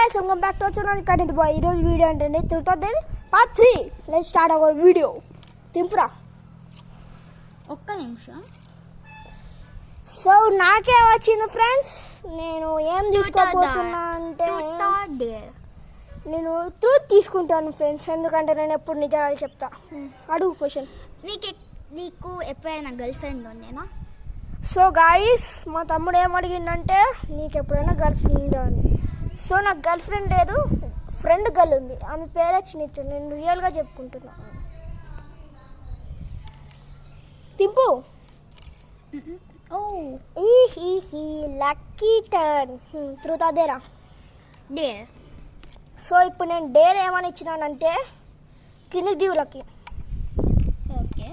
guys, welcome back to our channel. Content boy. This video and part 3. Let's start our video. Timpura. ఒక్క నిమిషం. So నాకే వచ్చింది friends. నేను ఏం తీసుకోబోతున్నా అంటే నేను ట్రూత్ తీసుకుంటాను ఫ్రెండ్స్. ఎందుకంటే నేను ఎప్పుడు నిజాలు చెప్తా. అడుగు క్వశ్చన్. నీకు ఎప్పుడైనా గర్ల్ ఫ్రెండ్ ఉండేనా? సో గాయస్, మా తమ్ముడు ఏం అడిగిందంటే నీకు ఎప్పుడైనా గర్ల్ ఫ్రెండ్ ఉందా అని. సో నాకు గర్ల్ ఫ్రెండ్ లేదు, ఫ్రెండ్ గర్ల్ ఉంది. ఆమె పేరే చిన్నిచ్చాను. నేను రియల్గా చెప్పుకుంటున్నా. తింపు. Lucky turn. ట్రూత్ అదేరా? డేర్. సో ఇప్పుడు నేను డేర్ ఏమని ఇచ్చినానంటే కిందికి దిగులకి. ఓకే.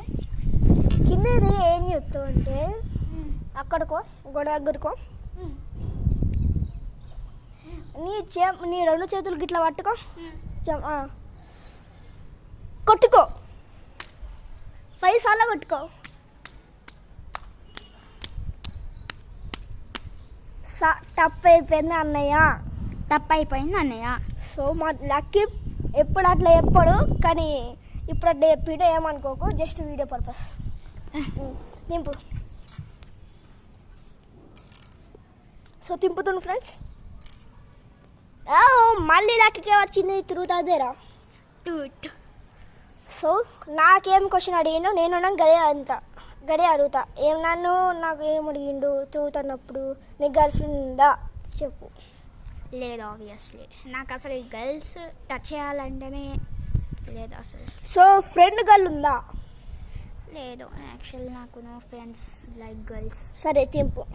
కిందిది ఏం చెప్తావు అంటే అక్కడికో గొడవ దగ్గరకో నీ రెండు చేతులు గిట్లా పట్టుకో, కొట్టుకో, 5 సార్లు కొట్టుకో. తప్పైపోయింది అన్నయ్య. సో మా లక్కీ ఎప్పుడు అట్లా చెప్పాడు, కానీ ఇప్పుడు అట్లా చెప్పిడే ఏమనుకోకు, జస్ట్ వీడియో పర్పస్. నింపు. సో తింపుతాను ఫ్రెండ్స్. మళ్ళీ లక్కీకే వచ్చింది ట్రూత్ అదేరా? ట్రూత్. సో నాకేం క్వశ్చన్ అడిగిండు, నేను గడే అడుగుతా. నాకు ఏం అడిగిండు ట్రూత్ అన్నప్పుడు? నీ గర్ల్ ఫ్రెండ్ ఉందా చెప్పు. లేదు, ఆబ్వియస్లీ నాకు అసలు గర్ల్స్ టచ్ చేయాలంటేనే లేదు అసలు. సో ఫ్రెండ్ గర్ల్ ఉందా? లేదు, యాక్చువల్ నాకు నో ఫ్రెండ్స్ లైక్ గర్ల్స్. సరే తింపు.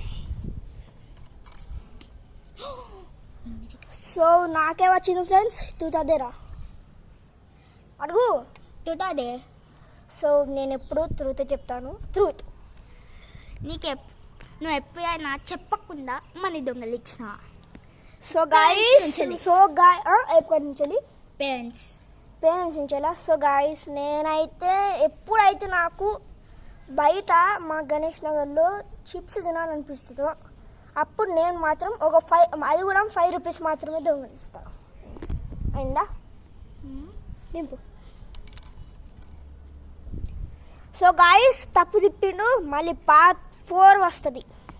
సో నాకే వచ్చింది ఫ్రెండ్స్ ట్రూత్ అదేరా? అడుగు. ట్రూత్ అదే. సో నేను ఎప్పుడు ట్రూత్ చెప్తాను. ట్రూత్. నువ్వు ఎప్పుడైనా చెప్పకుండా మనీ దొంగలిచ్చిన? సో గాయస్, ఎప్పటి నుంచి? పేరెంట్స్ నుంచేలా. సో గాయస్, నేనైతే ఎప్పుడైతే నాకు బయట మా గణేష్ నగర్లో చిప్స్ తినాలనిపిస్తుందో అప్పుడు నేను మాత్రం ఒక 5, అది కూడా 5 రూపీస్ మాత్రమే దొంగలిస్తాను. అయిందా? దింపు. సో గాయస్, తప్పు తిప్పిండు. మళ్ళీ పార్ట్ 4 వస్తుంది.